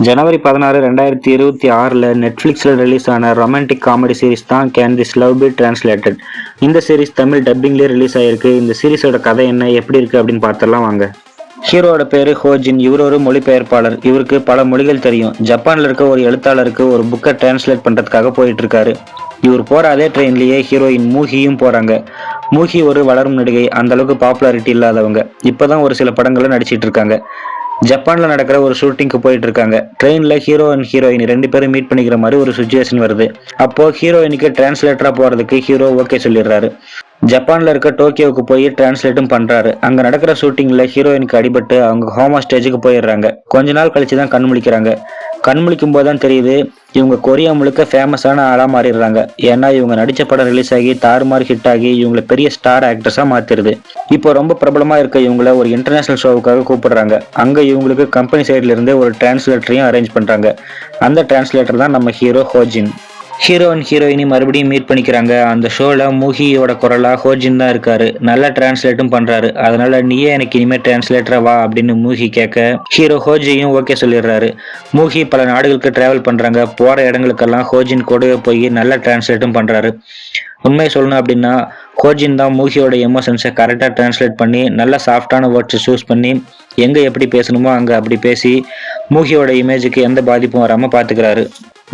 ஜனவரி 16, 2026 நெட்ஃப்ளிக்ஸில் ரிலீஸ் ஆன romantic comedy series தான் can this love be translated. இந்த சீரிஸ் தமிழ் டப்பிங்லேயே ரிலீஸ் ஆயிருக்கு. இந்த சீரிஸோட கதை என்ன, எப்படி இருக்கு அப்படின்னு பார்த்தலாம் வாங்க. ஹீரோட பேரு ஹோஜின். இவர் ஒரு மொழிபெயர்ப்பாளர். இவருக்கு பல மொழிகள் தெரியும். ஜப்பான்ல இருக்க ஒரு எழுத்தாளருக்கு ஒரு புக்கை டிரான்ஸ்லேட் பண்றதுக்காக போயிட்டு இருக்காரு. இவர் போற அதே ட்ரெயின்லயே ஹீரோயின் மூகியும் போறாங்க. மூகி ஒரு வளரும் நடிகை, அந்த அளவுக்கு பாப்புலாரிட்டி இல்லாதவங்க. இப்பதான் ஒரு சில படங்கள்ல நடிச்சிட்டு இருக்காங்க. ஜப்பான்ல நடக்கிற ஒரு ஷூட்டிங்க்கு போயிட்டு இருக்காங்க. ட்ரெயின்ல ஹீரோ அண்ட் ஹீரோயின் ரெண்டு பேரும் மீட் பண்ணிக்கிற மாதிரி ஒரு சுச்சுவேஷன் வருது. அப்போ ஹீரோயினுக்கு டிரான்ஸ்லேட்டரா போறதுக்கு ஹீரோ ஓகே சொல்லிடுறாரு. ஜப்பான்ல இருக்க டோக்கியோவுக்கு போய் டிரான்ஸ்லேட்டும் பண்றாரு. அங்க நடக்கிற ஷூட்டிங்ல ஹீரோயினுக்கு அடிபட்டு அவங்க ஹோமா ஸ்டேஜுக்கு போயிடுறாங்க. கொஞ்ச நாள் கழிச்சு தான் கண் முழிக்கிறாங்க. கண் முழிக்கும் போதுதான் தெரியுது இவங்க கொரியா முழுக்க ஃபேமஸான ஆளா மாறிடுறாங்க. ஏன்னா இவங்க நடிச்ச படம் ரிலீஸ் ஆகி தாறுமாறு ஹிட் ஆகி இவங்களை பெரிய ஸ்டார் ஆக்ட்ரஸா மாத்திருது. இப்போ ரொம்ப பிரபலமா இருக்க இவங்கள ஒரு இன்டர்நேஷனல் ஷோவுக்காக கூப்பிடுறாங்க. அங்க இவங்களுக்கு கம்பெனி சைட்ல இருந்து ஒரு டிரான்ஸ்லேட்டரையும் அரேஞ்ச் பண்றாங்க. அந்த டிரான்ஸ்லேட்டர் தான் நம்ம ஹீரோ ஹோஜின். ஹீரோ அண்ட் ஹீரோயினி மறுபடியும் மீட் பண்ணிக்கிறாங்க. அந்த ஷோல மூகியோட குரலா ஹோஜின் தான் இருக்காரு. நல்லா டிரான்ஸ்லேட்டும் பண்றாரு. அதனால நீயே எனக்கு இனிமே டிரான்ஸ்லேட்டரா வா அப்படின்னு மூகி கேட்க ஹீரோ ஹோஜியும் ஓகே சொல்லிடுறாரு. மூகி பல நாடுகளுக்கு டிராவல் பண்றாங்க. போற இடங்களுக்கெல்லாம் ஹோஜின் கூடவே போய் நல்லா டிரான்ஸ்லேட்டும் பண்றாரு. உண்மையை சொல்லணும் அப்படின்னா ஹோஜின் தான் மூகியோட எமோஷன்ஸை கரெக்டாக டிரான்ஸ்லேட் பண்ணி நல்ல சாஃப்டான வேர்ட்ஸை சூஸ் பண்ணி எங்கே எப்படி பேசணுமோ அங்கே அப்படி பேசி மூகியோட இமேஜுக்கு எந்த பாதிப்பும் வராமல் பார்த்துக்கிறாரு.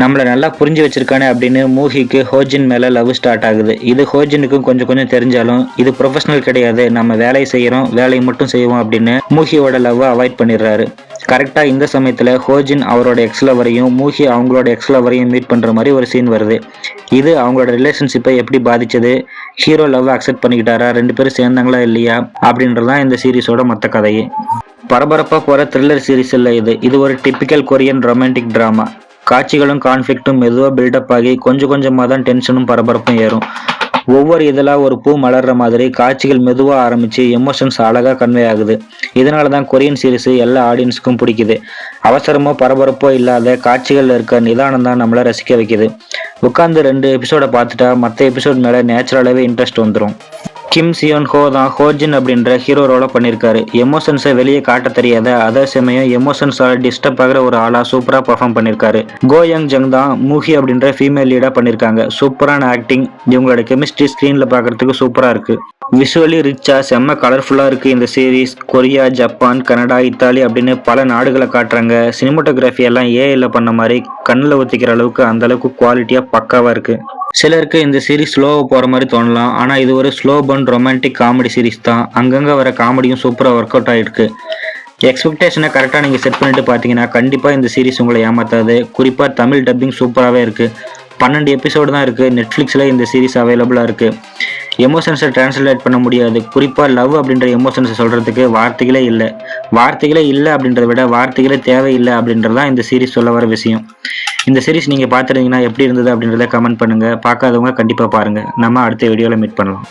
நம்மளை நல்லா புரிஞ்சு வச்சிருக்கானே அப்படின்னு மூகிக்கு ஹோஜின் மேலே லவ் ஸ்டார்ட் ஆகுது. இது ஹோஜினுக்கும் கொஞ்சம் கொஞ்சம் தெரிஞ்சாலும் இது ப்ரொஃபஷனல் கிடையாது, நம்ம வேலையை செய்கிறோம், வேலையை மட்டும் செய்வோம் அப்படின்னு மூகியோட லவ்வை அவாய்ட் பண்ணிடுறாரு. கரெக்டாக இந்த சமயத்தில் ஹோஜின் அவரோட எக்ஸ் லவரையும் மூகி அவங்களோட எக்ஸ் லவரையும் மீட் பண்ணுற மாதிரி ஒரு சீன் வருது. இது அவங்களோட ரிலேஷன்ஷிப்பை எப்படி பாதிச்சது, ஹீரோ லவ் அக்செப்ட் பண்ணிக்கிட்டாரா, ரெண்டு பேரும் சேர்ந்தாங்களா இல்லையா அப்படின்றதான் இந்த சீரிஸோட மொத்த கதையே. பரபரப்பாக போகிற த்ரில்லர் சீரிஸ் இல்லை இது. இது ஒரு டிப்பிக்கல் கொரியன் ரொமான்டிக் ட்ராமா. காட்சிகளும் கான்ஃப்ளிக்ட்டும் மெதுவாக பில்டப் ஆகி கொஞ்சம் கொஞ்சமாக தான் டென்ஷனும் பரபரப்பும் ஏறும். ஒவ்வொரு இதெல்லாம் ஒரு பூ மலர்ற மாதிரி காட்சிகள் மெதுவாக ஆரம்பிச்சு எமோஷன்ஸ் அழகாக கன்வே ஆகுது. இதனால தான் கொரியன் சீரிஸ் எல்லா ஆடியன்ஸுக்கும் பிடிக்குது. அவசரமோ பரபரப்போ இல்லாத காட்சிகளில் இருக்க நிதானம் தான் நம்மளை ரசிக்க வைக்குது. உட்காந்து 2 எபிசோடை பார்த்துட்டா மற்ற எபிசோட் மேலே நேச்சுரலாகவே இன்ட்ரெஸ்ட் வந்துடும். கிம் சியோன் ஹோ தான் ஹோஜின் அப்படின்ற ஹீரோ ரோலை பண்ணியிருக்காரு. எமோஷன்ஸை வெளியே காட்ட தெரியாத அதே சமயம் எமோஷன்ஸால் டிஸ்டர்ப் ஆகிற ஒரு ஆளாக சூப்பராக பர்ஃபார்ம் பண்ணியிருக்காரு. கோ யங் ஜங் தான் மூகி அப்படின்ற ஃபீமேல் லீடாக பண்ணியிருக்காங்க. சூப்பரான ஆக்டிங். இவங்களோட கெமிஸ்ட்ரி ஸ்க்ரீனில் பார்க்குறதுக்கு சூப்பராக இருக்குது. விஷுவலி ரிச்சா செம்ம கலர்ஃபுல்லாக இருக்குது இந்த series. Korea, Japan, Canada, Italy அப்படின்னு பல நாடுகளை காட்டுறாங்க. சினிமோட்டோகிராஃபி எல்லாம் ஏஐல பண்ண மாதிரி கண்ணில் ஊற்றிக்கிற அளவுக்கு அந்த அளவுக்கு குவாலிட்டியாக பக்காவாக இருக்குது. சிலருக்கு இந்த சீரிஸ் ஸ்லோவாக போகிற மாதிரி தோணலாம். ஆனால் இது ஒரு slow burn romantic comedy series தான். அங்கங்கே வர காமெடியும் சூப்பராக ஒர்க் அவுட் ஆகிருக்கு. எக்ஸ்பெக்டேஷனை கரெக்டாக நீங்கள் செட் பண்ணிட்டு பார்த்தீங்கன்னா கண்டிப்பாக இந்த சீரிஸ் உங்களை ஏமாத்தாது. குறிப்பாக தமிழ் டப்பிங் சூப்பராகவே இருக்குது. 12 எபிசோடு தான் இருக்குது. நெட்ஃப்ளிக்ஸில் இந்த சீரிஸ் அவைலபிளாக இருக்குது. எமோஷன்ஸை டிரான்ஸ்லேட் பண்ண முடியாது. குறிப்பாக லவ் அப்படின்ற எமோஷன்ஸை சொல்கிறதுக்கு வார்த்தைகளே இல்லை. வார்த்தைகளே இல்லை அப்படின்றத விட வார்த்தைகளே தேவையில்லை அப்படின்றது தான் இந்த சீரிஸ் சொல்ல வர விஷயம். இந்த சீரிஸ் நீங்கள் பார்த்துருந்தீங்கன்னா எப்படி இருந்தது அப்படின்றத கமெண்ட் பண்ணுங்கள். பார்க்காதவங்க கண்டிப்பாக பாருங்கள். நம்ம அடுத்த வீடியோவில் மீட் பண்ணலாம்.